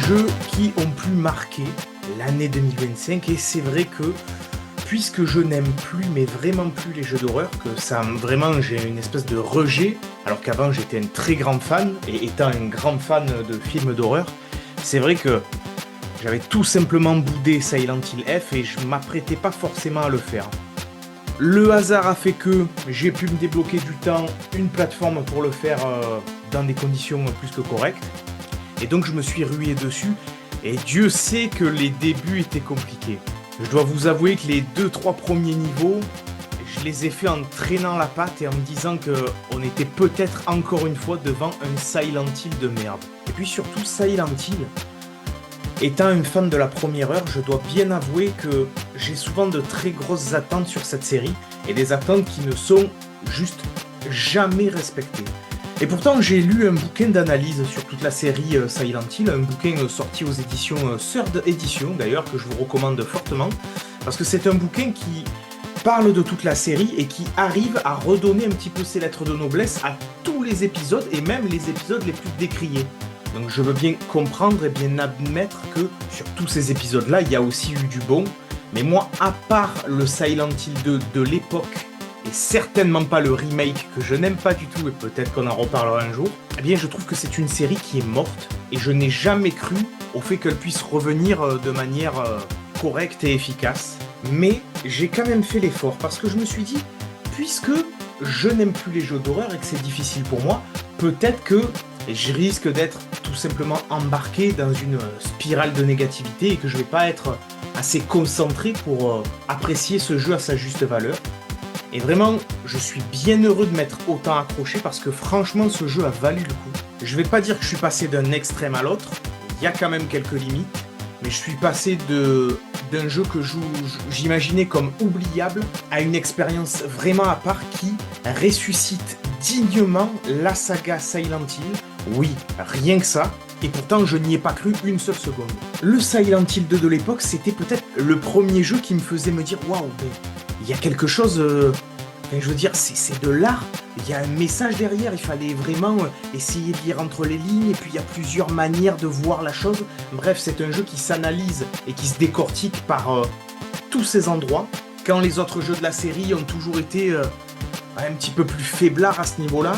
jeux qui ont pu marquer l'année 2025 et c'est vrai que puisque je n'aime plus, mais vraiment plus les jeux d'horreur, que ça vraiment j'ai une espèce de rejet, alors qu'avant j'étais un très grand fan, et étant un grand fan de films d'horreur, c'est vrai que j'avais tout simplement boudé Silent Hill F et je m'apprêtais pas forcément à le faire. Le hasard a fait que j'ai pu me débloquer du temps, une plateforme pour le faire dans des conditions plus que correctes, et donc je me suis rué dessus, et Dieu sait que les débuts étaient compliqués. Je dois vous avouer que les 2-3 premiers niveaux, je les ai faits en traînant la patte et en me disant qu'on était peut-être encore une fois devant un Silent Hill de merde. Et puis surtout Silent Hill, étant un fan de la première heure, je dois bien avouer que j'ai souvent de très grosses attentes sur cette série et des attentes qui ne sont juste jamais respectées. Et pourtant, j'ai lu un bouquin d'analyse sur toute la série Silent Hill, un bouquin sorti aux éditions Third Edition d'ailleurs, que je vous recommande fortement, parce que c'est un bouquin qui parle de toute la série et qui arrive à redonner un petit peu ses lettres de noblesse à tous les épisodes, et même les épisodes les plus décriés. Donc je veux bien comprendre et bien admettre que sur tous ces épisodes-là, il y a aussi eu du bon, mais moi, à part le Silent Hill 2 de l'époque, et certainement pas le remake que je n'aime pas du tout, et peut-être qu'on en reparlera un jour, eh bien je trouve que c'est une série qui est morte, et je n'ai jamais cru au fait qu'elle puisse revenir de manière correcte et efficace. Mais j'ai quand même fait l'effort, parce que je me suis dit, puisque je n'aime plus les jeux d'horreur et que c'est difficile pour moi, peut-être que je risque d'être tout simplement embarqué dans une spirale de négativité et que je vais pas être assez concentré pour apprécier ce jeu à sa juste valeur. Et vraiment, je suis bien heureux de m'être autant accroché parce que franchement, ce jeu a valu le coup. Je vais pas dire que je suis passé d'un extrême à l'autre, il y a quand même quelques limites, mais je suis passé d'un jeu que j'imaginais comme oubliable à une expérience vraiment à part qui ressuscite dignement la saga Silent Hill. Oui, rien que ça. Et pourtant, je n'y ai pas cru une seule seconde. Le Silent Hill 2 de l'époque, c'était peut-être le premier jeu qui me faisait me dire « Waouh, il y a quelque chose... je veux dire, c'est de l'art. Il y a un message derrière, il fallait vraiment essayer de lire entre les lignes, et puis il y a plusieurs manières de voir la chose. Bref, c'est un jeu qui s'analyse et qui se décortique par tous ces endroits, quand les autres jeux de la série ont toujours été un petit peu plus faiblards à ce niveau-là,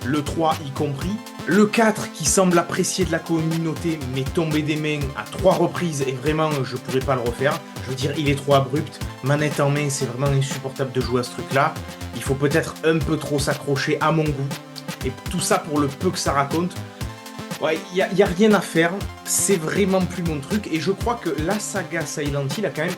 le 3 y compris. Le 4 qui semble apprécier de la communauté mais tomber des mains à 3 reprises et vraiment je pourrais pas le refaire. Je veux dire, il est trop abrupt, manette en main, c'est vraiment insupportable de jouer à ce truc-là. Il faut peut-être un peu trop s'accrocher à mon goût. Et tout ça pour le peu que ça raconte. Ouais, y a rien à faire, c'est vraiment plus mon truc et je crois que la saga Silent Hill a quand même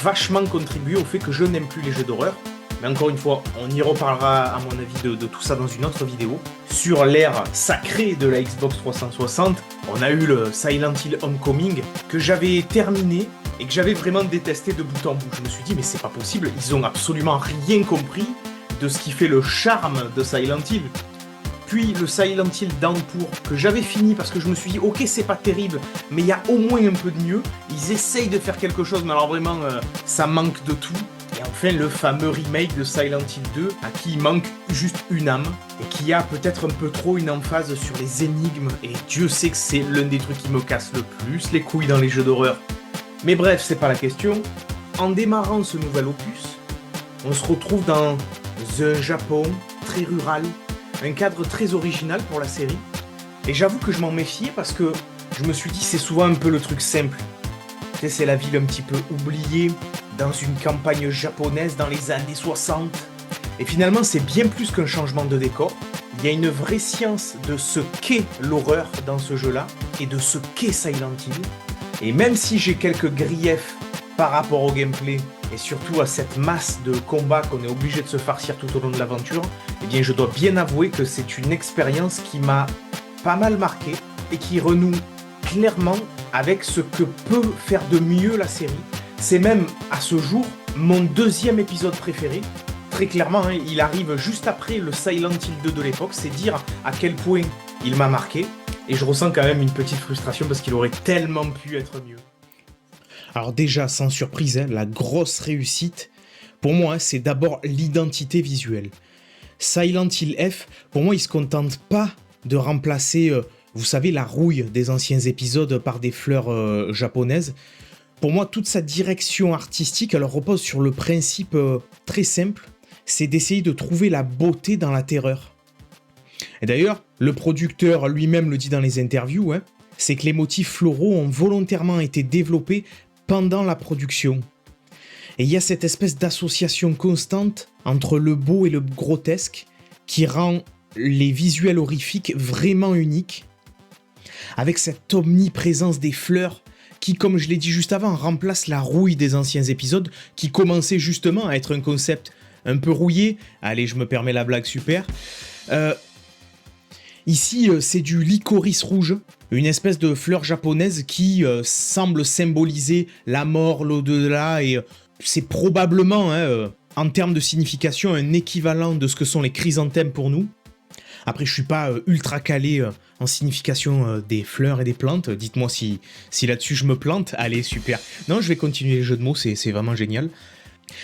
vachement contribué au fait que je n'aime plus les jeux d'horreur. Mais encore une fois, on y reparlera à mon avis de tout ça dans une autre vidéo. Sur l'ère sacrée de la Xbox 360, on a eu le Silent Hill Homecoming que j'avais terminé et que j'avais vraiment détesté de bout en bout. Je me suis dit mais c'est pas possible, ils ont absolument rien compris de ce qui fait le charme de Silent Hill. Puis le Silent Hill Downpour que j'avais fini parce que je me suis dit ok c'est pas terrible mais il y a au moins un peu de mieux. Ils essayent de faire quelque chose mais alors vraiment ça manque de tout. Et enfin le fameux remake de Silent Hill 2 à qui il manque juste une âme et qui a peut-être un peu trop une emphase sur les énigmes et Dieu sait que c'est l'un des trucs qui me casse le plus les couilles dans les jeux d'horreur. Mais bref, c'est pas la question. En démarrant ce nouvel opus, on se retrouve dans un Japon très rural, un cadre très original pour la série. Et j'avoue que je m'en méfiais parce que je me suis dit c'est souvent un peu le truc simple. Tu sais, c'est la ville un petit peu oubliée, dans une campagne japonaise dans les années 60. Et finalement, c'est bien plus qu'un changement de décor. Il y a une vraie science de ce qu'est l'horreur dans ce jeu-là, et de ce qu'est Silent Hill. Et même si j'ai quelques griefs par rapport au gameplay, et surtout à cette masse de combats qu'on est obligé de se farcir tout au long de l'aventure, eh bien je dois bien avouer que c'est une expérience qui m'a pas mal marqué, et qui renoue clairement avec ce que peut faire de mieux la série. C'est même, à ce jour, mon deuxième épisode préféré. Très clairement, hein, il arrive juste après le Silent Hill 2 de l'époque. C'est dire à quel point il m'a marqué. Et je ressens quand même une petite frustration parce qu'il aurait tellement pu être mieux. Alors déjà, sans surprise, hein, la grosse réussite, pour moi, hein, c'est d'abord l'identité visuelle. Silent Hill F, pour moi, il se contente pas de remplacer vous savez, la rouille des anciens épisodes par des fleurs japonaises. Pour moi, toute sa direction artistique, elle repose sur le principe très simple, c'est d'essayer de trouver la beauté dans la terreur. Et d'ailleurs, le producteur lui-même le dit dans les interviews, c'est que les motifs floraux ont volontairement été développés pendant la production. Et il y a cette espèce d'association constante entre le beau et le grotesque qui rend les visuels horrifiques vraiment uniques, avec cette omniprésence des fleurs qui, comme je l'ai dit juste avant, remplace la rouille des anciens épisodes qui commençait justement à être un concept un peu rouillé. Allez, je me permets la blague, super. Ici, c'est du licorice rouge, une espèce de fleur japonaise qui semble symboliser la mort, l'au-delà, et c'est probablement, en termes de signification, un équivalent de ce que sont les chrysanthèmes pour nous. Après, je suis pas ultra calé en signification des fleurs et des plantes. Dites-moi si là-dessus je me plante. Allez, super. Non, je vais continuer les jeux de mots, c'est vraiment génial.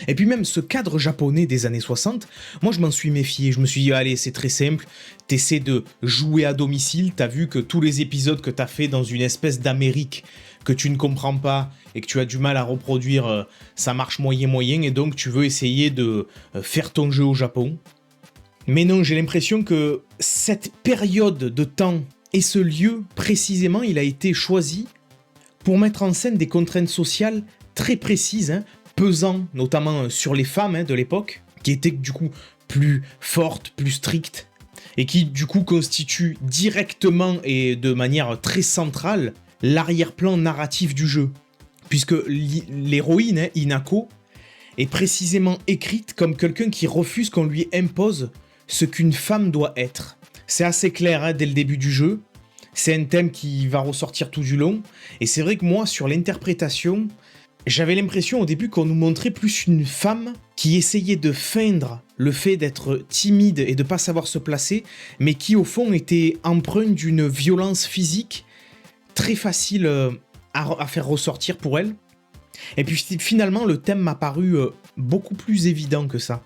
Et puis même ce cadre japonais des années 60, moi je m'en suis méfié. Je me suis dit, allez, c'est très simple. T'essaies de jouer à domicile. T'as vu que tous les épisodes que t'as fait dans une espèce d'Amérique que tu ne comprends pas et que tu as du mal à reproduire, ça marche moyen, et donc tu veux essayer de faire ton jeu au Japon. Mais non, j'ai l'impression que cette période de temps et ce lieu, précisément, il a été choisi pour mettre en scène des contraintes sociales très précises, pesant notamment sur les femmes de l'époque, qui étaient du coup plus fortes, plus strictes, et qui du coup constituent directement et de manière très centrale l'arrière-plan narratif du jeu. Puisque l'héroïne, Hinako, est précisément écrite comme quelqu'un qui refuse qu'on lui impose ce qu'une femme doit être. C'est assez clair dès le début du jeu, c'est un thème qui va ressortir tout du long, et c'est vrai que moi, sur l'interprétation, j'avais l'impression au début qu'on nous montrait plus une femme qui essayait de feindre le fait d'être timide et de pas savoir se placer, mais qui au fond était empreinte d'une violence physique très facile à faire ressortir pour elle. Et puis finalement, le thème m'a paru beaucoup plus évident que ça.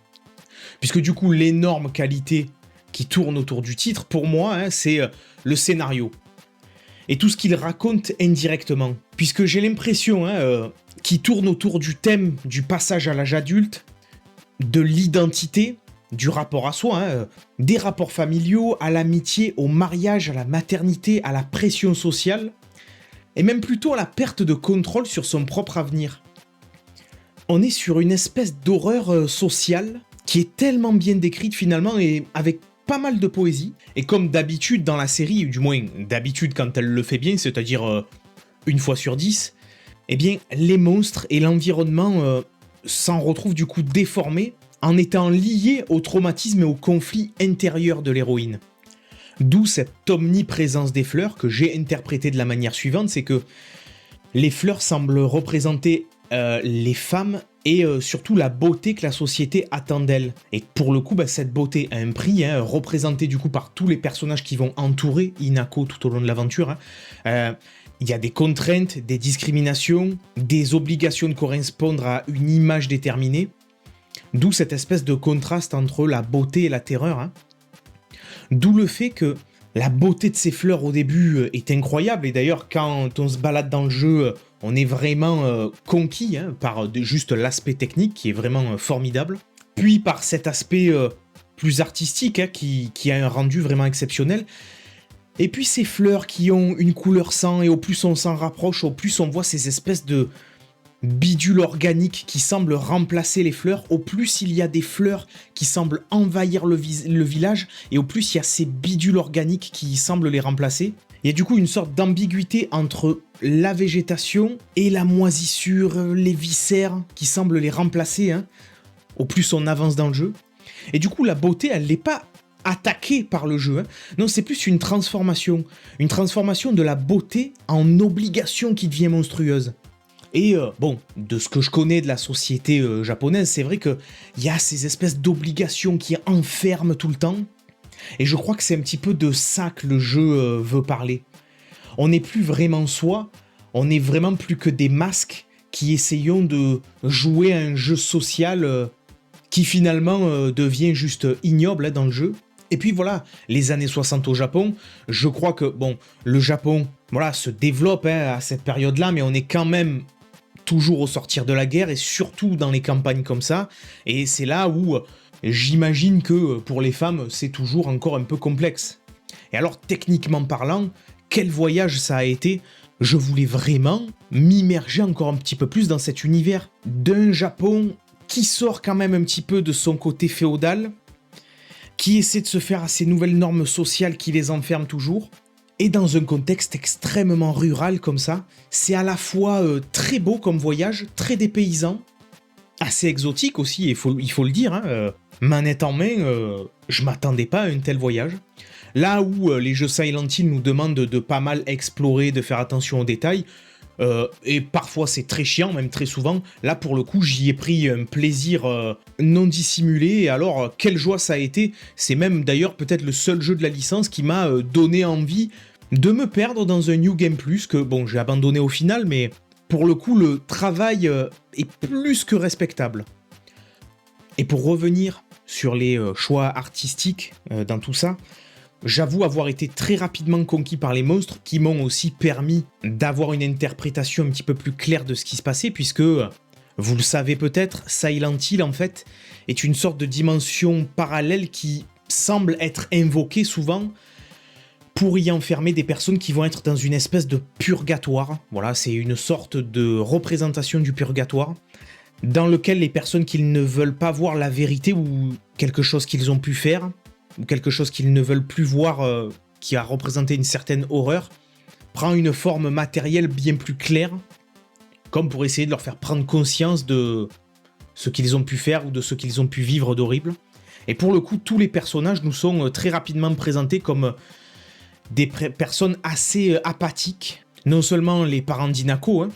Puisque du coup, l'énorme qualité qui tourne autour du titre, pour moi, c'est le scénario. Et tout ce qu'il raconte indirectement. Puisque j'ai l'impression qu'il tourne autour du thème du passage à l'âge adulte, de l'identité, du rapport à soi, des rapports familiaux, à l'amitié, au mariage, à la maternité, à la pression sociale, et même plutôt à la perte de contrôle sur son propre avenir. On est sur une espèce d'horreur sociale qui est tellement bien décrite finalement et avec pas mal de poésie. Et comme d'habitude dans la série, du moins d'habitude quand elle le fait bien, c'est-à-dire une fois sur 10, eh bien les monstres et l'environnement s'en retrouvent du coup déformés en étant liés au traumatisme et au conflit intérieur de l'héroïne. D'où cette omniprésence des fleurs que j'ai interprétée de la manière suivante, c'est que les fleurs semblent représenter les femmes et surtout la beauté que la société attend d'elles. Et pour le coup, cette beauté a un prix, représenté du coup par tous les personnages qui vont entourer Hinako tout au long de l'aventure. Il y a des contraintes, des discriminations, des obligations de correspondre à une image déterminée. D'où cette espèce de contraste entre la beauté et la terreur. D'où le fait que la beauté de ces fleurs au début est incroyable, et d'ailleurs quand on se balade dans le jeu, on est vraiment conquis par juste l'aspect technique qui est vraiment formidable, puis par cet aspect plus artistique qui a un rendu vraiment exceptionnel, et puis ces fleurs qui ont une couleur sang, et au plus on s'en rapproche, au plus on voit ces espèces de bidules organiques qui semblent remplacer les fleurs, au plus il y a des fleurs qui semblent envahir le village, et au plus il y a ces bidules organiques qui semblent les remplacer. Il y a du coup une sorte d'ambiguïté entre la végétation et la moisissure, les viscères qui semblent les remplacer, au plus on avance dans le jeu. Et du coup la beauté, elle n'est pas attaquée par le jeu, non, c'est plus une transformation de la beauté en obligation qui devient monstrueuse. Et de ce que je connais de la société japonaise, c'est vrai qu'il y a ces espèces d'obligations qui enferment tout le temps. Et je crois que c'est un petit peu de ça que le jeu veut parler. On n'est plus vraiment soi, on n'est vraiment plus que des masques qui essayons de jouer à un jeu social qui finalement devient juste ignoble dans le jeu. Et puis voilà, les années 60 au Japon, je crois que, bon, le Japon, voilà, se développe à cette période-là, mais on est quand même toujours au sortir de la guerre, et surtout dans les campagnes comme ça, et c'est là où j'imagine que pour les femmes, c'est toujours encore un peu complexe. Et alors, techniquement parlant, quel voyage ça a été. Je voulais vraiment m'immerger encore un petit peu plus dans cet univers d'un Japon qui sort quand même un petit peu de son côté féodal, qui essaie de se faire à ces nouvelles normes sociales qui les enferment toujours, et dans un contexte extrêmement rural comme ça. C'est à la fois très beau comme voyage, très dépaysant, assez exotique aussi, il faut le dire, hein, manette en main, je m'attendais pas à un tel voyage. Là où les jeux Silent Hill nous demandent de pas mal explorer, de faire attention aux détails, et parfois c'est très chiant, même très souvent, là pour le coup j'y ai pris un plaisir non dissimulé, et alors quelle joie ça a été. C'est même d'ailleurs peut-être le seul jeu de la licence qui m'a donné envie de me perdre dans un New Game Plus, que bon j'ai abandonné au final, mais pour le coup le travail est plus que respectable. Et pour revenir sur les choix artistiques dans tout ça, j'avoue avoir été très rapidement conquis par les monstres, qui m'ont aussi permis d'avoir une interprétation un petit peu plus claire de ce qui se passait, puisque, vous le savez peut-être, Silent Hill en fait est une sorte de dimension parallèle qui semble être invoquée souvent pour y enfermer des personnes qui vont être dans une espèce de purgatoire. Voilà, c'est une sorte de représentation du purgatoire, dans lequel les personnes qui ne veulent pas voir la vérité ou quelque chose qu'ils ont pu faire, ou quelque chose qu'ils ne veulent plus voir, qui a représenté une certaine horreur, prend une forme matérielle bien plus claire, comme pour essayer de leur faire prendre conscience de ce qu'ils ont pu faire ou de ce qu'ils ont pu vivre d'horrible. Et pour le coup, tous les personnages nous sont très rapidement présentés comme des personnes assez apathiques. Non seulement les parents d'Hinako, hein,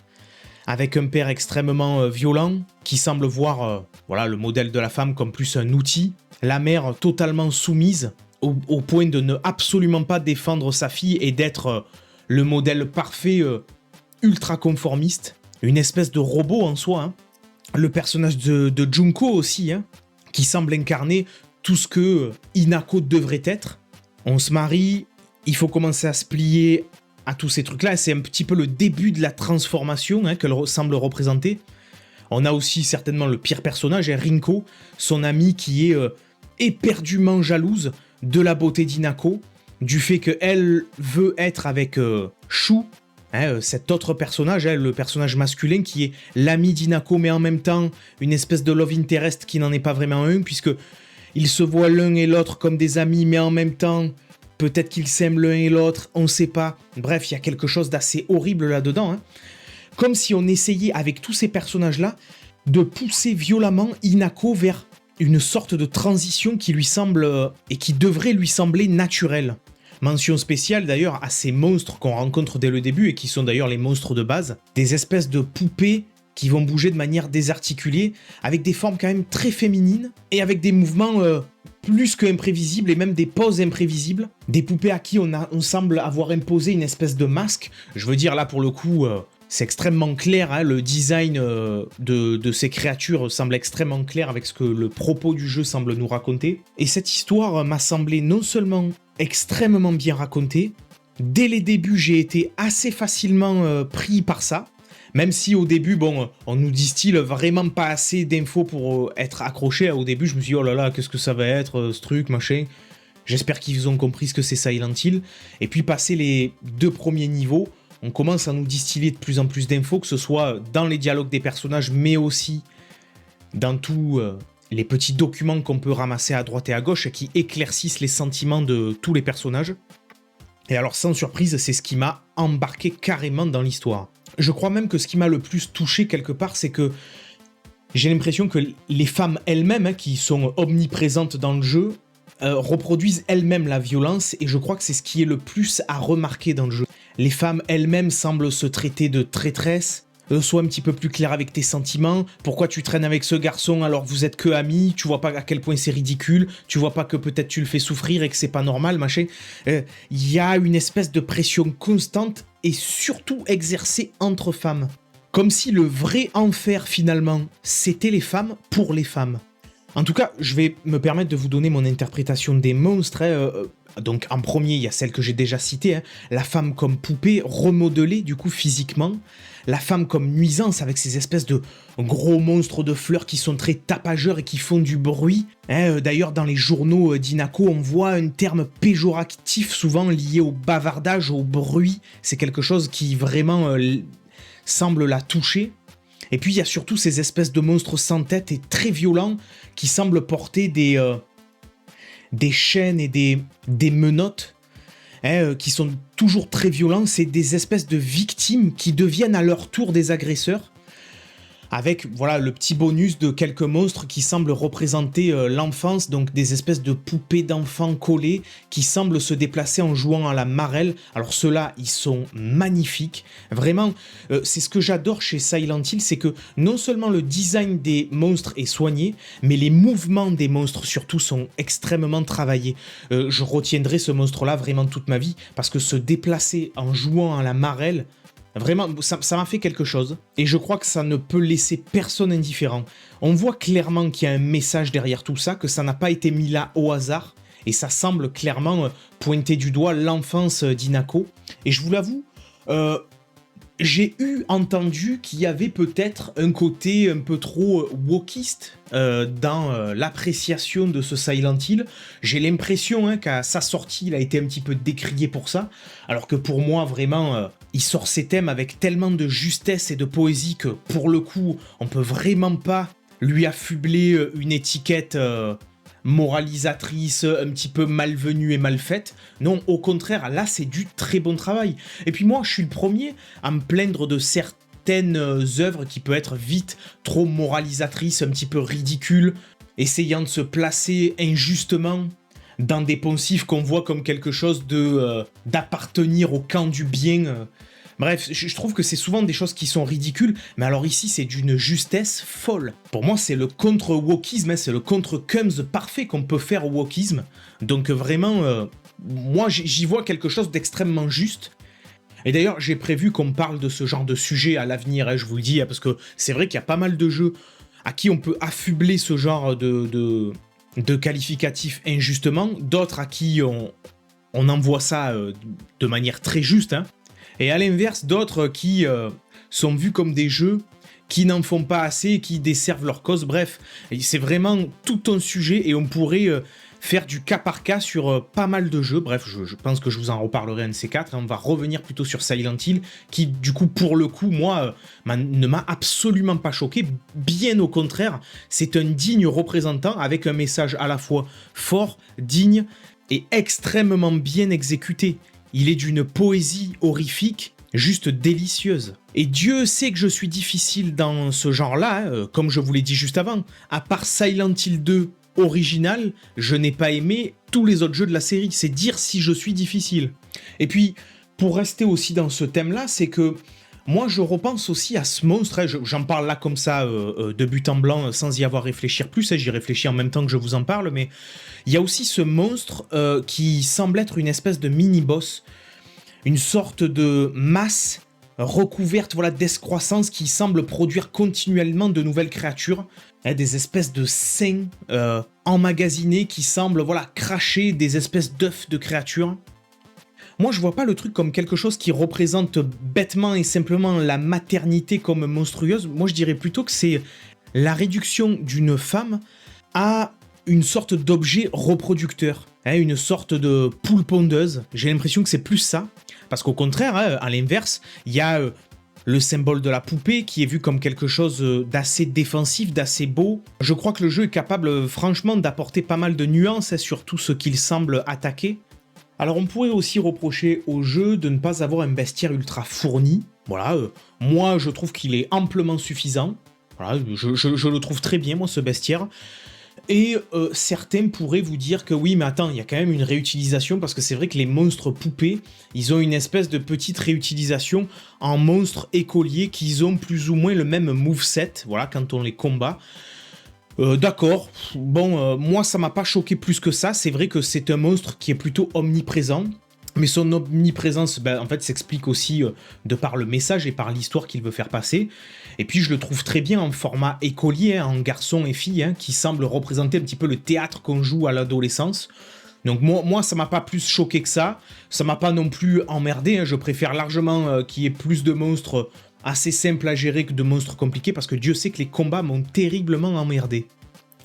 avec un père extrêmement violent, qui semble voir voilà, le modèle de la femme comme plus un outil, la mère totalement soumise, au point de ne absolument pas défendre sa fille et d'être le modèle parfait, ultra conformiste, une espèce de robot en soi, hein. Le personnage de Junko aussi, hein, qui semble incarner tout ce que Hinako devrait être. On se marie, il faut commencer à se plier à tous ces trucs-là, c'est un petit peu le début de la transformation, hein, qu'elle semble représenter. On a aussi certainement le pire personnage, Rinko, son amie qui est éperdument jalouse de la beauté d'Hinako, du fait qu'elle veut être avec Shu, hein, cet autre personnage, hein, le personnage masculin qui est l'ami d'Hinako, mais en même temps une espèce de love interest qui n'en est pas vraiment un, puisque ils se voient l'un et l'autre comme des amis, mais en même temps, peut-être qu'ils s'aiment l'un et l'autre, on sait pas. Bref, il y a quelque chose d'assez horrible là-dedans, hein. Comme si on essayait, avec tous ces personnages-là, de pousser violemment Hinako vers une sorte de transition qui lui semble, et qui devrait lui sembler naturelle. Mention spéciale d'ailleurs à ces monstres qu'on rencontre dès le début, et qui sont d'ailleurs les monstres de base, des espèces de poupées qui vont bouger de manière désarticulée, avec des formes quand même très féminines, et avec des mouvements plus que imprévisibles, et même des poses imprévisibles. Des poupées à qui on semble avoir imposé une espèce de masque. Je veux dire, là pour le coup, c'est extrêmement clair, hein, le design de ces créatures semble extrêmement clair avec ce que le propos du jeu semble nous raconter. Et cette histoire m'a semblé non seulement extrêmement bien racontée, dès les débuts j'ai été assez facilement pris par ça, même si au début, bon, on nous distille vraiment pas assez d'infos pour être accroché. Au début, je me suis dit, oh là là, qu'est-ce que ça va être, ce truc, machin. J'espère qu'ils ont compris ce que c'est Silent Hill. Et puis, passer les 2 premiers niveaux, on commence à nous distiller de plus en plus d'infos, que ce soit dans les dialogues des personnages, mais aussi dans tous les petits documents qu'on peut ramasser à droite et à gauche, qui éclaircissent les sentiments de tous les personnages. Et alors, sans surprise, c'est ce qui m'a embarqué carrément dans l'histoire. Je crois même que ce qui m'a le plus touché quelque part, c'est que j'ai l'impression que les femmes elles-mêmes, hein, qui sont omniprésentes dans le jeu, reproduisent elles-mêmes la violence, et je crois que c'est ce qui est le plus à remarquer dans le jeu. Les femmes elles-mêmes semblent se traiter de traîtresses, sois un petit peu plus clair avec tes sentiments, pourquoi tu traînes avec ce garçon alors que vous êtes que amis, tu vois pas à quel point c'est ridicule, tu vois pas que peut-être tu le fais souffrir et que c'est pas normal, machin. Y a une espèce de pression constante, et surtout exercée entre femmes. Comme si le vrai enfer finalement, c'était les femmes pour les femmes. En tout cas, je vais me permettre de vous donner mon interprétation des monstres. Donc en premier, il y a celle que j'ai déjà citée, hein, la femme comme poupée, remodelée du coup physiquement, la femme comme nuisance avec ces espèces de gros monstres de fleurs qui sont très tapageurs et qui font du bruit. D'ailleurs, dans les journaux d'Inaco, on voit un terme péjoratif souvent lié au bavardage, au bruit. C'est quelque chose qui vraiment semble la toucher. Et puis il y a surtout ces espèces de monstres sans tête et très violents qui semblent porter des chaînes et des menottes qui sont toujours très violents. C'est des espèces de victimes qui deviennent à leur tour des agresseurs. Avec voilà le petit bonus de quelques monstres qui semblent représenter l'enfance, donc des espèces de poupées d'enfants collées qui semblent se déplacer en jouant à la marelle. Alors ceux-là, ils sont magnifiques. Vraiment, c'est ce que j'adore chez Silent Hill, c'est que non seulement le design des monstres est soigné, mais les mouvements des monstres surtout sont extrêmement travaillés. Je retiendrai ce monstre-là vraiment toute ma vie, parce que se déplacer en jouant à la marelle, vraiment, ça m'a fait quelque chose, et je crois que ça ne peut laisser personne indifférent. On voit clairement qu'il y a un message derrière tout ça, que ça n'a pas été mis là au hasard, et ça semble clairement pointer du doigt l'enfance d'Inako. Et je vous l'avoue, j'ai entendu qu'il y avait peut-être un côté un peu trop wokiste dans l'appréciation de ce Silent Hill. J'ai l'impression qu'à sa sortie, il a été un petit peu décrié pour ça, alors que pour moi, vraiment, il sort ses thèmes avec tellement de justesse et de poésie que, pour le coup, on peut vraiment pas lui affubler une étiquette moralisatrice, un petit peu malvenue et mal faite. Non, au contraire, là, c'est du très bon travail. Et puis moi, je suis le premier à me plaindre de certaines œuvres qui peuvent être vite trop moralisatrices, un petit peu ridicules, essayant de se placer injustement dans des poncifs qu'on voit comme quelque chose d'appartenir au camp du bien. Bref, je trouve que c'est souvent des choses qui sont ridicules, mais alors ici, c'est d'une justesse folle. Pour moi, c'est le contre-wokisme, c'est le contre-cums parfait qu'on peut faire au wokisme. Donc vraiment, moi, j'y vois quelque chose d'extrêmement juste. Et d'ailleurs, j'ai prévu qu'on parle de ce genre de sujet à l'avenir, je vous le dis, parce que c'est vrai qu'il y a pas mal de jeux à qui on peut affubler ce genre de qualificatifs injustement, d'autres à qui on envoie ça de manière très juste, et à l'inverse, d'autres qui sont vus comme des jeux qui n'en font pas assez, qui desservent leur cause. Bref, c'est vraiment tout un sujet et on pourrait faire du cas par cas sur pas mal de jeux. Bref, je pense que je vous en reparlerai un de ces quatre. On va revenir plutôt sur Silent Hill, qui du coup, pour le coup, moi, ne m'a absolument pas choqué. Bien au contraire, c'est un digne représentant avec un message à la fois fort, digne et extrêmement bien exécuté. Il est d'une poésie horrifique, juste délicieuse. Et Dieu sait que je suis difficile dans ce genre-là, comme je vous l'ai dit juste avant. À part Silent Hill 2 original, je n'ai pas aimé tous les autres jeux de la série. C'est dire si je suis difficile. Et puis, pour rester aussi dans ce thème-là, c'est que moi, je repense aussi à ce monstre, j'en parle là comme ça, de but en blanc, sans y avoir réfléchi plus, j'y réfléchis en même temps que je vous en parle, mais il y a aussi ce monstre qui semble être une espèce de mini-boss, une sorte de masse recouverte d'escroissance qui semble produire continuellement de nouvelles créatures, des espèces de seins emmagasinés qui semblent cracher des espèces d'œufs de créatures. Moi, je vois pas le truc comme quelque chose qui représente bêtement et simplement la maternité comme monstrueuse. Moi, je dirais plutôt que c'est la réduction d'une femme à une sorte d'objet reproducteur, une sorte de poule pondeuse. J'ai l'impression que c'est plus ça, parce qu'au contraire, à l'inverse, il y a le symbole de la poupée qui est vu comme quelque chose d'assez défensif, d'assez beau. Je crois que le jeu est capable, franchement, d'apporter pas mal de nuances sur tout ce qu'il semble attaquer. Alors on pourrait aussi reprocher au jeu de ne pas avoir un bestiaire ultra fourni. Moi je trouve qu'il est amplement suffisant. Je le trouve très bien moi ce bestiaire. Et certains pourraient vous dire que oui mais attends, il y a quand même une réutilisation parce que c'est vrai que les monstres poupées, ils ont une espèce de petite réutilisation en monstres écoliers qui ont plus ou moins le même moveset, quand on les combat. D'accord, bon, moi ça m'a pas choqué plus que ça, c'est vrai que c'est un monstre qui est plutôt omniprésent, Mais son omniprésence, en fait, s'explique aussi de par le message et par l'histoire qu'il veut faire passer. Et puis, je le trouve très bien en format écolier, en garçon et fille, qui semble représenter un petit peu le théâtre qu'on joue à l'adolescence. Donc moi, ça m'a pas plus choqué que ça. Ça m'a pas non plus emmerdé. Je préfère largement qu'il y ait plus de monstres assez simples à gérer que de monstres compliqués, parce que Dieu sait que les combats m'ont terriblement emmerdé.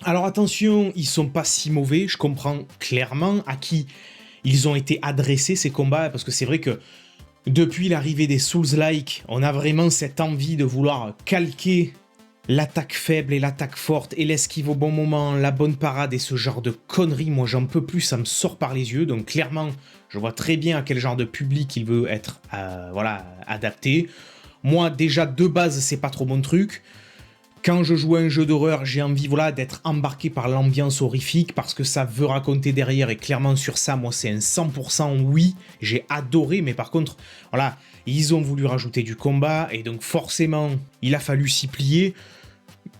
Alors attention, ils sont pas si mauvais. Je comprends clairement à qui ils ont été adressés, ces combats, parce que c'est vrai que depuis l'arrivée des Souls-like, on a vraiment cette envie de vouloir calquer l'attaque faible et l'attaque forte, et l'esquive au bon moment, la bonne parade et ce genre de conneries. Moi, j'en peux plus, ça me sort par les yeux. Donc clairement, je vois très bien à quel genre de public il veut être adapté. Moi, déjà, de base, c'est pas trop mon truc. Quand je joue à un jeu d'horreur, j'ai envie d'être embarqué par l'ambiance horrifique, parce que ça veut raconter derrière, et clairement sur ça, moi c'est un 100% oui, j'ai adoré, mais par contre, ils ont voulu rajouter du combat, et donc forcément, il a fallu s'y plier.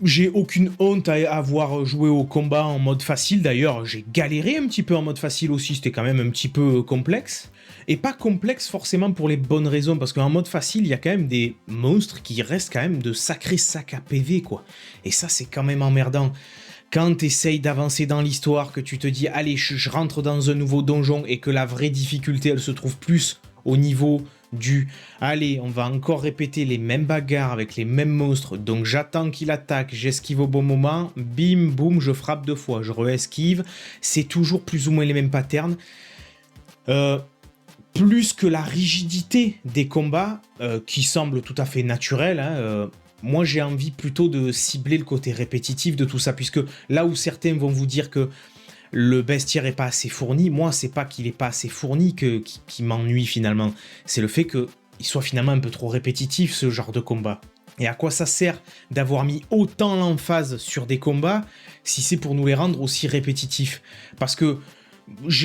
J'ai aucune honte à avoir joué au combat en mode facile, d'ailleurs j'ai galéré un petit peu en mode facile aussi, c'était quand même un petit peu complexe. Et pas complexe forcément pour les bonnes raisons, parce qu'en mode facile, il y a quand même des monstres qui restent quand même de sacrés sacs à PV, quoi. Et ça, c'est quand même emmerdant. Quand t'essayes d'avancer dans l'histoire, que tu te dis, allez, je rentre dans un nouveau donjon, et que la vraie difficulté, elle se trouve plus au niveau du « allez, on va encore répéter les mêmes bagarres avec les mêmes monstres, donc j'attends qu'il attaque, j'esquive au bon moment, bim, boum, je frappe 2 fois, je re-esquive », c'est toujours plus ou moins les mêmes patterns. Plus que la rigidité des combats, qui semble tout à fait naturelle, moi j'ai envie plutôt de cibler le côté répétitif de tout ça, puisque là où certains vont vous dire que le bestiaire est pas assez fourni, moi c'est pas qu'il est pas assez fourni qui m'ennuie finalement, c'est le fait qu'il soit finalement un peu trop répétitif ce genre de combat. Et à quoi ça sert d'avoir mis autant l'emphase sur des combats si c'est pour nous les rendre aussi répétitifs? Parce que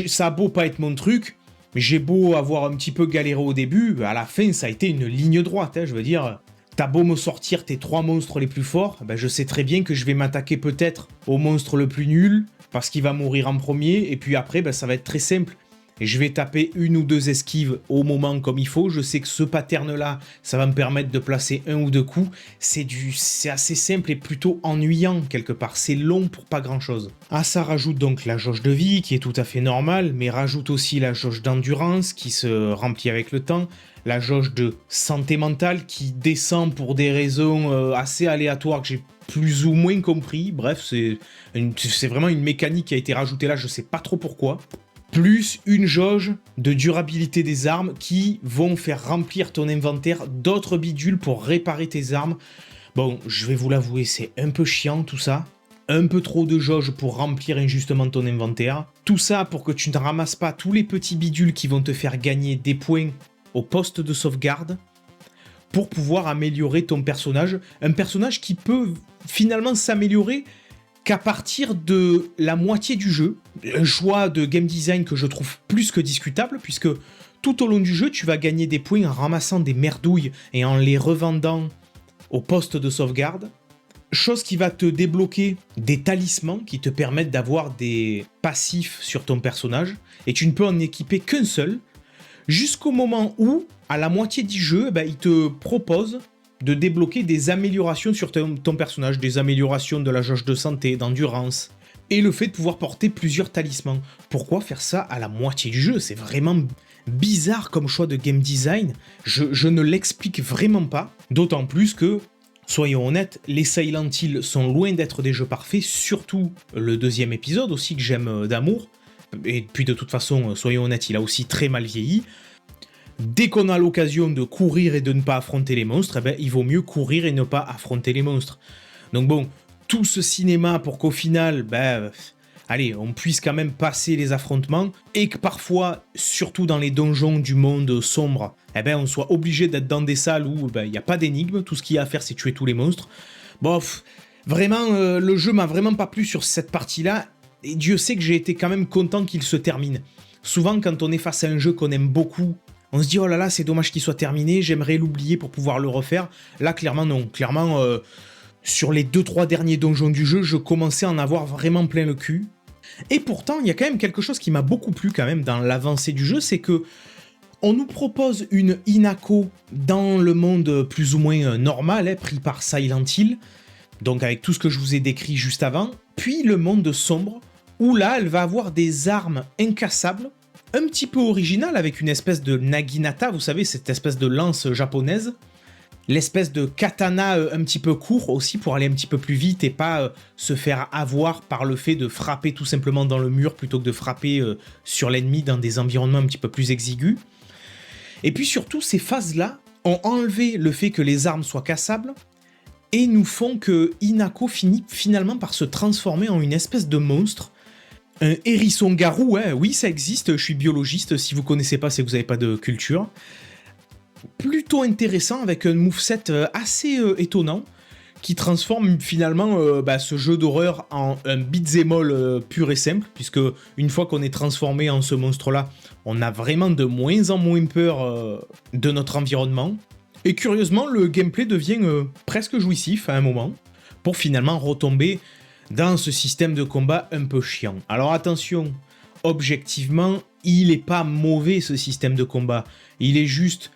ça a beau pas être mon truc, mais j'ai beau avoir un petit peu galéré au début, à la fin ça a été une ligne droite, je veux dire, t'as beau me sortir tes 3 monstres les plus forts, je sais très bien que je vais m'attaquer peut-être au monstre le plus nul, parce qu'il va mourir en premier, et puis après ça va être très simple. Et je vais taper 1 ou 2 esquives au moment comme il faut, je sais que ce pattern-là, ça va me permettre de placer 1 ou 2 coups, c'est assez simple et plutôt ennuyant quelque part, c'est long pour pas grand-chose. Ah, ça rajoute donc la jauge de vie, qui est tout à fait normale, mais rajoute aussi la jauge d'endurance, qui se remplit avec le temps, la jauge de santé mentale, qui descend pour des raisons assez aléatoires que j'ai plus ou moins compris, bref, c'est vraiment une mécanique qui a été rajoutée là, je sais pas trop pourquoi. Plus une jauge de durabilité des armes qui vont faire remplir ton inventaire d'autres bidules pour réparer tes armes. Bon, je vais vous l'avouer, c'est un peu chiant tout ça. Un peu trop de jauge pour remplir injustement ton inventaire. Tout ça pour que tu ne ramasses pas tous les petits bidules qui vont te faire gagner des points au poste de sauvegarde pour pouvoir améliorer ton personnage. Un personnage qui peut finalement s'améliorer qu'à partir de la moitié du jeu, un choix de game design que je trouve plus que discutable, puisque tout au long du jeu, tu vas gagner des points en ramassant des merdouilles et en les revendant au poste de sauvegarde, chose qui va te débloquer des talismans qui te permettent d'avoir des passifs sur ton personnage, et tu ne peux en équiper qu'un seul, jusqu'au moment où, à la moitié du jeu, il te propose de débloquer des améliorations sur ton personnage, des améliorations de la jauge de santé, d'endurance, et le fait de pouvoir porter plusieurs talismans. Pourquoi faire ça à la moitié du jeu? C'est vraiment bizarre comme choix de game design, je ne l'explique vraiment pas, d'autant plus que, soyons honnêtes, les Silent Hill sont loin d'être des jeux parfaits, surtout le 2e épisode aussi que j'aime d'amour, et puis de toute façon, soyons honnêtes, il a aussi très mal vieilli. Dès qu'on a l'occasion de courir et de ne pas affronter les monstres, il vaut mieux courir et ne pas affronter les monstres. Donc bon, tout ce cinéma pour qu'au final, allez, on puisse quand même passer les affrontements, et que parfois, surtout dans les donjons du monde sombre, on soit obligé d'être dans des salles où il n'y a pas d'énigmes, tout ce qu'il y a à faire c'est tuer tous les monstres. Vraiment, le jeu m'a vraiment pas plu sur cette partie-là, et Dieu sait que j'ai été quand même content qu'il se termine. Souvent, quand on est face à un jeu qu'on aime beaucoup, on se dit, oh là là, c'est dommage qu'il soit terminé, j'aimerais l'oublier pour pouvoir le refaire. Là, clairement, non. Clairement, sur les 2-3 derniers donjons du jeu, je commençais à en avoir vraiment plein le cul. Et pourtant, il y a quand même quelque chose qui m'a beaucoup plu quand même dans l'avancée du jeu, c'est que on nous propose une Hinako dans le monde plus ou moins normal, pris par Silent Hill, donc avec tout ce que je vous ai décrit juste avant, puis le monde sombre, où là, elle va avoir des armes incassables, un petit peu originales, avec une espèce de naginata, vous savez, cette espèce de lance japonaise, l'espèce de katana un petit peu court aussi pour aller un petit peu plus vite et pas se faire avoir par le fait de frapper tout simplement dans le mur plutôt que de frapper sur l'ennemi dans des environnements un petit peu plus exigus. Et puis surtout, ces phases-là ont enlevé le fait que les armes soient cassables et nous font que Hinako finit finalement par se transformer en une espèce de monstre. Un hérisson-garou, oui ça existe, je suis biologiste, si vous connaissez pas c'est que vous n'avez pas de culture. Plutôt intéressant avec un moveset assez étonnant qui transforme finalement ce jeu d'horreur en un beat'em all pur et simple, puisque une fois qu'on est transformé en ce monstre-là, on a vraiment de moins en moins peur de notre environnement. Et curieusement, le gameplay devient presque jouissif à un moment, pour finalement retomber dans ce système de combat un peu chiant. Alors attention, objectivement, il est pas mauvais ce système de combat, il est juste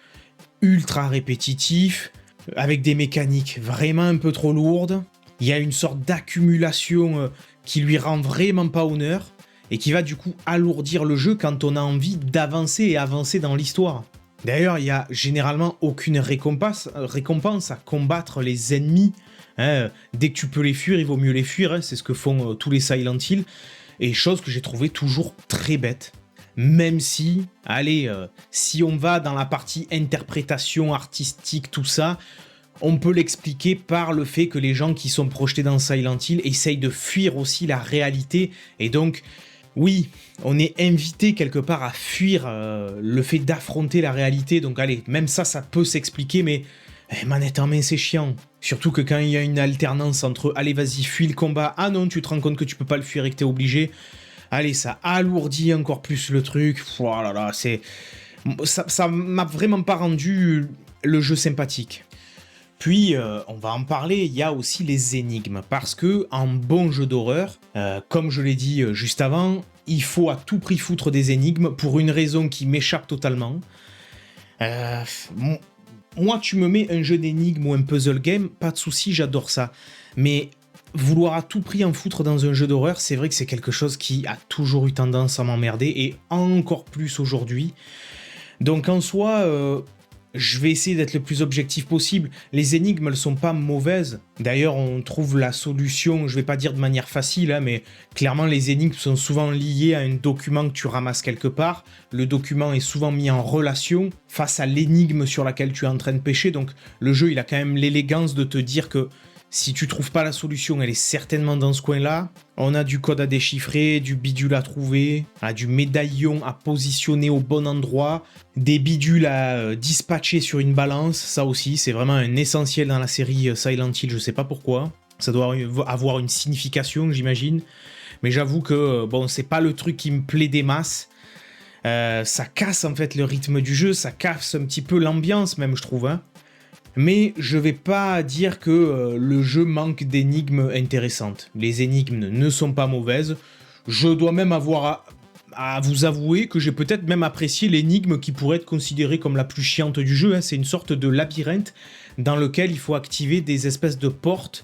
ultra répétitif, avec des mécaniques vraiment un peu trop lourdes. Il y a une sorte d'accumulation qui lui rend vraiment pas honneur et qui va du coup alourdir le jeu quand on a envie d'avancer et avancer dans l'histoire. D'ailleurs, il y a généralement aucune récompense à combattre les ennemis. Dès que tu peux les fuir, il vaut mieux les fuir. C'est ce que font tous les Silent Hill. Et chose que j'ai trouvé toujours très bête. Même si, si on va dans la partie interprétation artistique, tout ça, on peut l'expliquer par le fait que les gens qui sont projetés dans Silent Hill essayent de fuir aussi la réalité. Et donc, oui, on est invité quelque part à fuir le fait d'affronter la réalité. Donc même ça peut s'expliquer, mais manette en main, c'est chiant. Surtout que quand il y a une alternance entre « allez, vas-y, fuis le combat », ah non, tu te rends compte que tu peux pas le fuir et que t'es obligé. Allez, ça alourdit encore plus le truc. Voilà, là, ça m'a vraiment pas rendu le jeu sympathique. Puis, on va en parler, il y a aussi les énigmes. Parce que, en bon jeu d'horreur, comme je l'ai dit juste avant, il faut à tout prix foutre des énigmes pour une raison qui m'échappe totalement. Moi, tu me mets un jeu d'énigmes ou un puzzle game, pas de souci, j'adore ça. Mais vouloir à tout prix en foutre dans un jeu d'horreur, c'est vrai que c'est quelque chose qui a toujours eu tendance à m'emmerder, et encore plus aujourd'hui. Donc en soi, je vais essayer d'être le plus objectif possible. Les énigmes, elles sont pas mauvaises. D'ailleurs, on trouve la solution, je vais pas dire de manière facile, mais clairement les énigmes sont souvent liées à un document que tu ramasses quelque part. Le document est souvent mis en relation face à l'énigme sur laquelle tu es en train de pêcher. Donc le jeu, il a quand même l'élégance de te dire que si tu trouves pas la solution, elle est certainement dans ce coin-là. On a du code à déchiffrer, du bidule à trouver, du médaillon à positionner au bon endroit, des bidules à dispatcher sur une balance. Ça aussi, c'est vraiment un essentiel dans la série Silent Hill, je sais pas pourquoi. Ça doit avoir une signification, j'imagine. Mais j'avoue que, c'est pas le truc qui me plaît des masses. Ça casse en fait le rythme du jeu, ça casse un petit peu l'ambiance même, je trouve, Mais je vais pas dire que le jeu manque d'énigmes intéressantes. Les énigmes ne sont pas mauvaises. Je dois même avoir à vous avouer que j'ai peut-être même apprécié l'énigme qui pourrait être considérée comme la plus chiante du jeu. C'est une sorte de labyrinthe dans lequel il faut activer des espèces de portes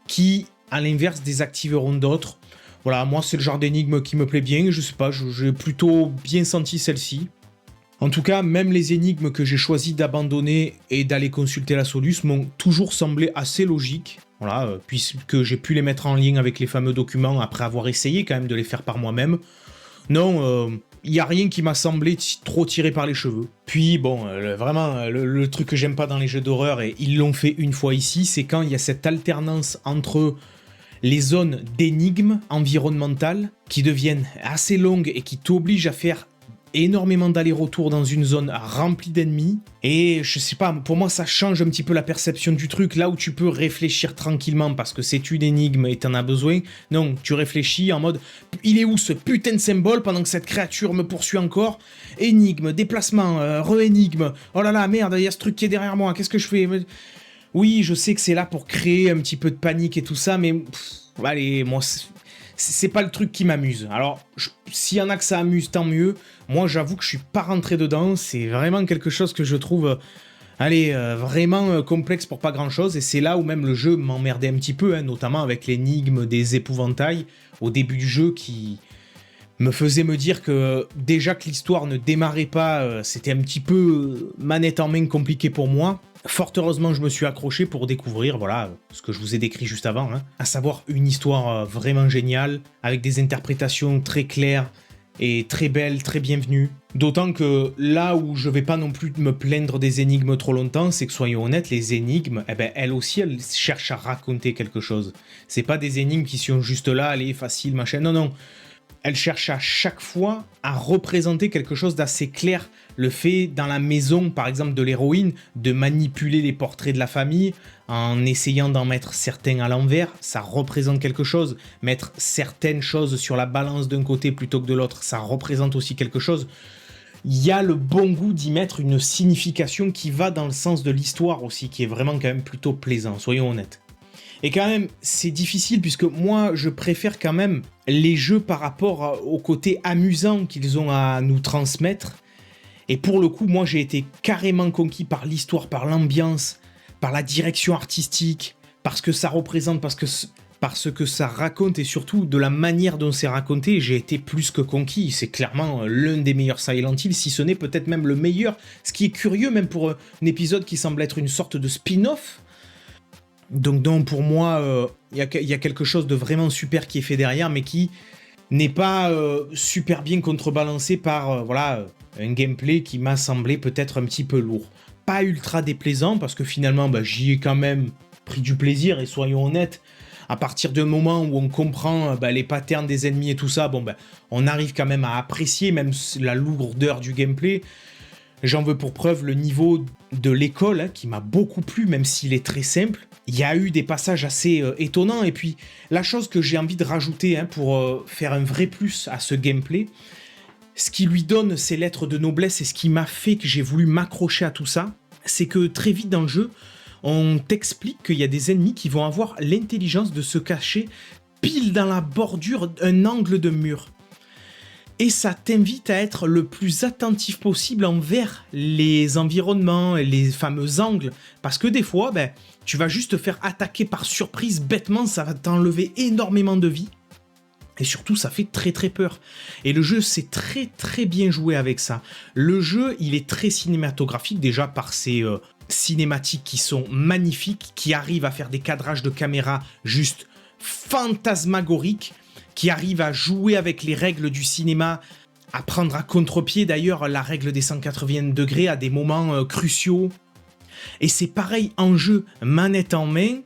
qui, à l'inverse, désactiveront d'autres. Voilà, moi c'est le genre d'énigme qui me plaît bien. Je sais pas, j'ai plutôt bien senti celle-ci. En tout cas, même les énigmes que j'ai choisi d'abandonner et d'aller consulter la solution m'ont toujours semblé assez logiques. Voilà, puisque j'ai pu les mettre en lien avec les fameux documents après avoir essayé quand même de les faire par moi-même. Non, il n'y a rien qui m'a semblé trop tiré par les cheveux. Puis vraiment, le truc que j'aime pas dans les jeux d'horreur, et ils l'ont fait une fois ici, c'est quand il y a cette alternance entre les zones d'énigmes environnementales qui deviennent assez longues et qui t'obligent à faire énormément d'allers-retours dans une zone remplie d'ennemis, et je sais pas, pour moi ça change un petit peu la perception du truc. Là où tu peux réfléchir tranquillement parce que c'est une énigme et t'en as besoin, non, tu réfléchis en mode il est où ce putain de symbole pendant que cette créature me poursuit encore, énigme, déplacement, re-énigme, oh là là merde, il y a ce truc qui est derrière moi, qu'est-ce que je fais? Oui, je sais que c'est là pour créer un petit peu de panique et tout ça, mais allez, moi c'est pas le truc qui m'amuse. Alors, s'il y en a que ça amuse, tant mieux. Moi, j'avoue que je suis pas rentré dedans. C'est vraiment quelque chose que je trouve, vraiment complexe pour pas grand-chose. Et c'est là où même le jeu m'emmerdait un petit peu, hein, notamment avec l'énigme des épouvantails au début du jeu qui me faisait me dire que déjà que l'histoire ne démarrait pas, c'était un petit peu manette en main compliqué pour moi. Fort heureusement, je me suis accroché pour découvrir, voilà, ce que je vous ai décrit juste avant, hein, à savoir une histoire vraiment géniale, avec des interprétations très claires et très belles, très bienvenues. D'autant que là où je vais pas non plus me plaindre des énigmes trop longtemps, c'est que soyons honnêtes, les énigmes, elles aussi, elles cherchent à raconter quelque chose. C'est pas des énigmes qui sont juste là, allez, facile, machin, non. Elle cherche à chaque fois à représenter quelque chose d'assez clair. Le fait, dans la maison, par exemple, de l'héroïne, de manipuler les portraits de la famille en essayant d'en mettre certains à l'envers, ça représente quelque chose. Mettre certaines choses sur la balance d'un côté plutôt que de l'autre, ça représente aussi quelque chose. Il y a le bon goût d'y mettre une signification qui va dans le sens de l'histoire aussi, qui est vraiment quand même plutôt plaisant, soyons honnêtes. Et quand même, c'est difficile puisque moi, je préfère quand même les jeux par rapport au côté amusant qu'ils ont à nous transmettre. Et pour le coup, moi, j'ai été carrément conquis par l'histoire, par l'ambiance, par la direction artistique, parce que ça représente, parce que ça raconte et surtout de la manière dont c'est raconté, j'ai été plus que conquis. C'est clairement l'un des meilleurs Silent Hill, si ce n'est peut-être même le meilleur. Ce qui est curieux, même pour un épisode qui semble être une sorte de spin-off. Donc pour moi, y a quelque chose de vraiment super qui est fait derrière, mais qui n'est pas super bien contrebalancé par un gameplay qui m'a semblé peut-être un petit peu lourd. Pas ultra déplaisant, parce que finalement j'y ai quand même pris du plaisir, et soyons honnêtes, à partir du moment où on comprend les patterns des ennemis et tout ça, on arrive quand même à apprécier même la lourdeur du gameplay. J'en veux pour preuve le niveau de l'école, hein, qui m'a beaucoup plu, même s'il est très simple. Il y a eu des passages assez étonnants, et puis la chose que j'ai envie de rajouter pour faire un vrai plus à ce gameplay, ce qui lui donne ses lettres de noblesse et ce qui m'a fait que j'ai voulu m'accrocher à tout ça, c'est que très vite dans le jeu, on t'explique qu'il y a des ennemis qui vont avoir l'intelligence de se cacher pile dans la bordure d'un angle de mur. Et ça t'invite à être le plus attentif possible envers les environnements et les fameux angles. Parce que des fois, tu vas juste te faire attaquer par surprise bêtement, ça va t'enlever énormément de vie. Et surtout, ça fait très très peur. Et le jeu, c'est très très bien joué avec ça. Le jeu, il est très cinématographique, déjà par ses cinématiques qui sont magnifiques, qui arrivent à faire des cadrages de caméra juste fantasmagoriques, qui arrive à jouer avec les règles du cinéma, à prendre à contre-pied d'ailleurs la règle des 180 degrés à des moments cruciaux. Et c'est pareil en jeu, manette en main,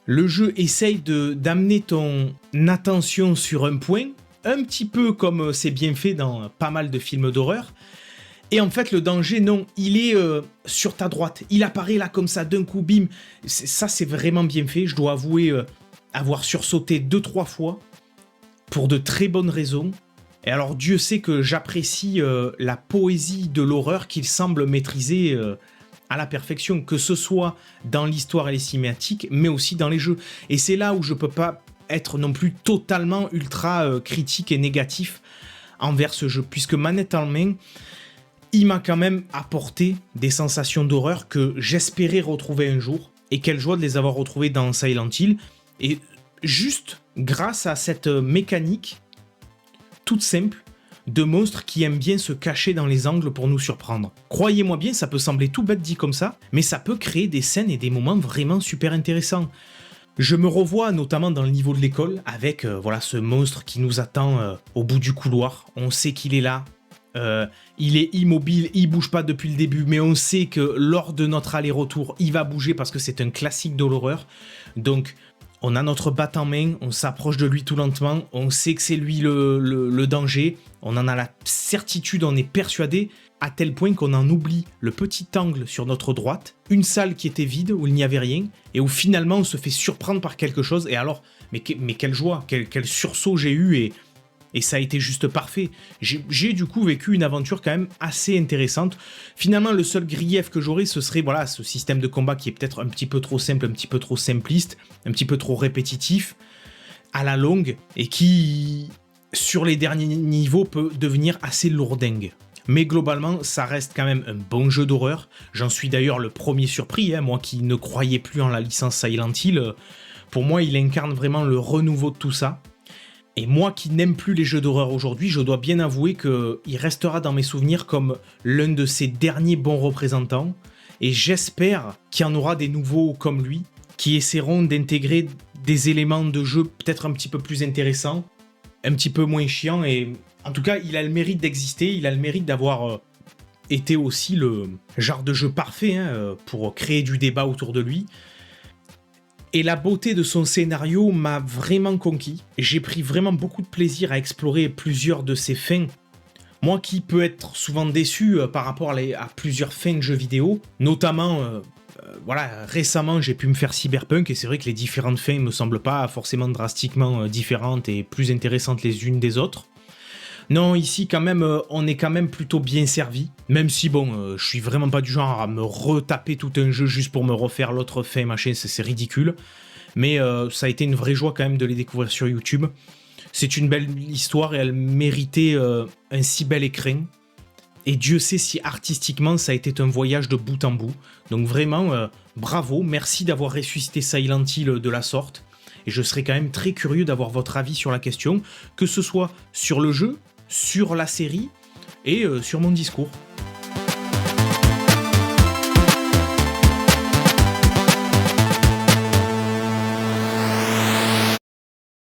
le jeu essaye d'amener ton attention sur un point, un petit peu comme c'est bien fait dans pas mal de films d'horreur. Et en fait, le danger, non, il est sur ta droite. Il apparaît là comme ça, d'un coup, bim. Ça, c'est vraiment bien fait. Je dois avouer avoir sursauté 2-3 fois. Pour de très bonnes raisons. Et alors Dieu sait que j'apprécie la poésie de l'horreur qu'il semble maîtriser à la perfection, que ce soit dans l'histoire et les cinématiques, mais aussi dans les jeux. Et c'est là où je peux pas être non plus totalement ultra critique et négatif envers ce jeu, puisque manette en main, il m'a quand même apporté des sensations d'horreur que j'espérais retrouver un jour, et quelle joie de les avoir retrouvées dans Silent Hill. Et juste grâce à cette mécanique toute simple de monstres qui aiment bien se cacher dans les angles pour nous surprendre. Croyez-moi bien, ça peut sembler tout bête dit comme ça, mais ça peut créer des scènes et des moments vraiment super intéressants. Je me revois notamment dans le niveau de l'école avec ce monstre qui nous attend au bout du couloir. On sait qu'il est là. Il est immobile, il bouge pas depuis le début, mais on sait que lors de notre aller-retour, il va bouger parce que c'est un classique de l'horreur. Donc on a notre batte en main, on s'approche de lui tout lentement, on sait que c'est lui le danger, on en a la certitude, on est persuadé, à tel point qu'on en oublie le petit angle sur notre droite, une salle qui était vide, où il n'y avait rien, et où finalement on se fait surprendre par quelque chose, et alors, mais quelle joie, quel sursaut j'ai eu, et ça a été juste parfait. J'ai du coup vécu une aventure quand même assez intéressante. Finalement, le seul grief que j'aurais, ce serait ce système de combat qui est peut-être un petit peu trop simple, un petit peu trop simpliste, un petit peu trop répétitif. à la longue et qui, sur les derniers niveaux, peut devenir assez lourdingue. Mais globalement, ça reste quand même un bon jeu d'horreur. J'en suis d'ailleurs le premier surpris, hein, moi qui ne croyais plus en la licence Silent Hill. Pour moi, il incarne vraiment le renouveau de tout ça. Et moi qui n'aime plus les jeux d'horreur aujourd'hui, je dois bien avouer qu'il restera dans mes souvenirs comme l'un de ses derniers bons représentants. Et j'espère qu'il y en aura des nouveaux comme lui, qui essaieront d'intégrer des éléments de jeu peut-être un petit peu plus intéressants, un petit peu moins chiants. Et en tout cas, il a le mérite d'exister, il a le mérite d'avoir été aussi le genre de jeu parfait pour créer du débat autour de lui. Et la beauté de son scénario m'a vraiment conquis. J'ai pris vraiment beaucoup de plaisir à explorer plusieurs de ses fins. Moi qui peux être souvent déçu par rapport à plusieurs fins de jeux vidéo, notamment, récemment j'ai pu me faire Cyberpunk et c'est vrai que les différentes fins me semblent pas forcément drastiquement différentes et plus intéressantes les unes des autres. Non, ici quand même, on est quand même plutôt bien servi. Même si je suis vraiment pas du genre à me retaper tout un jeu juste pour me refaire l'autre fin, machin, c'est ridicule. Mais ça a été une vraie joie quand même de les découvrir sur YouTube. C'est une belle histoire et elle méritait un si bel écrin. Et Dieu sait si artistiquement ça a été un voyage de bout en bout. Donc vraiment, bravo, merci d'avoir ressuscité Silent Hill de la sorte. Et je serais quand même très curieux d'avoir votre avis sur la question, que ce soit sur le jeu, sur la série et sur mon discours.